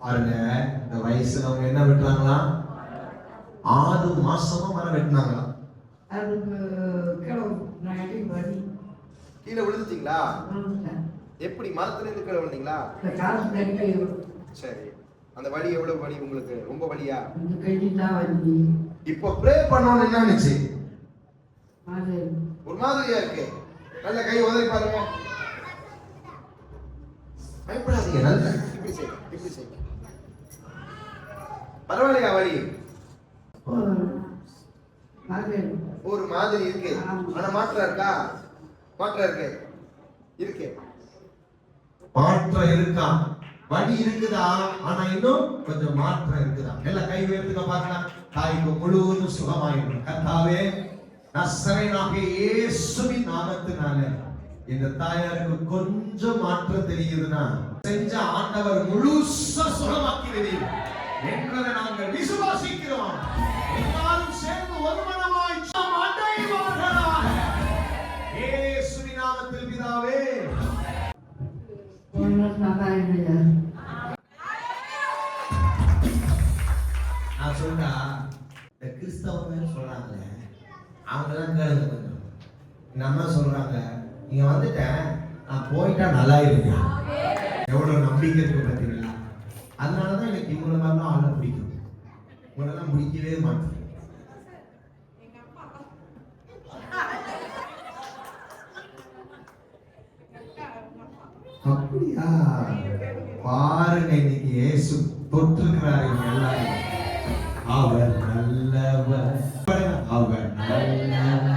பாருங்க, இந்த வயசுல அவங்க என்ன வெட்டுறாங்களா? 6 மாசமா மரம் வெட்டினாங்களா? கீழே விழுந்துட்டீங்களா? எப்படி மரத்துல இருந்து கீழே விழுந்தீங்களா? சரி, அந்த வலி எவ்வளவு வலி உங்களுக்கு? ரொம்ப வலியா? இப்போ ப்ரே பண்ணோன்னு என்ன நினைச்சு? ஒரு மாதிரியா இருக்கு. நல்ல கை உதறி பாருங்க. பயப்படாதீங்க. நல்ல இப்படி செய்யுங்க, இப்படி செய்யுங்க. பரவாயில்லையா வலி? ஒரு மாதிரி இருக்கு. ஆனா மாற்றம் இருக்கா? மாற்றம் இருக்கு. இருக்கு. மாற்றம் இருக்கா? வலி இருக்குதா? ஆனா இன்னும் கொஞ்சம் மாற்றம் இருக்குதா? எல்லாம் கை உயர்த்துங்க பார்க்கலாம். தாய்க்கு முழுவதும் சுகமாயிடும். கர்த்தாவே, நசரேயனாகிய இயேசுவின் நாமத்தினாலே இந்த தாயாருக்கு கொஞ்சம் மாற்றம் தெரியுதுன்னா செஞ்ச ஆண்டவர் முழுசா சுகமாக்கிறீர் என்பதை நாங்கள் விசுவாசிக்கிறோம். எல்லாரும் சேர்ந்து ஒருமனமாய் அடைவார்களாக. இயேசுவின் நாமத்தில் பிதாவே. நான் சொல்றா, இந்த கிறிஸ்தவங்க சொல்றாங்களே, அவங்கெல்லாம் கேளுங்க கொஞ்சம். நம்ம சொல்றாங்க, நீங்க வந்துட்டேன், நான் போயிட்டா நல்லா இருங்க. எவ்வளவு நம்பிக்கை இருக்கு பார்த்தீங்களா? அதனாலதான் எனக்கு இவங்கள மாதிரிலாம் ஆள பிடிக்கும். உங்களெல்லாம் முடிக்கவே மாட்டேன். அப்படியா? பாருங்க, இன்னைக்கு இயேசு தொற்றுகிறாரு எல்லாரும். அவர் நல்லவர், அவர் நல்லவர்.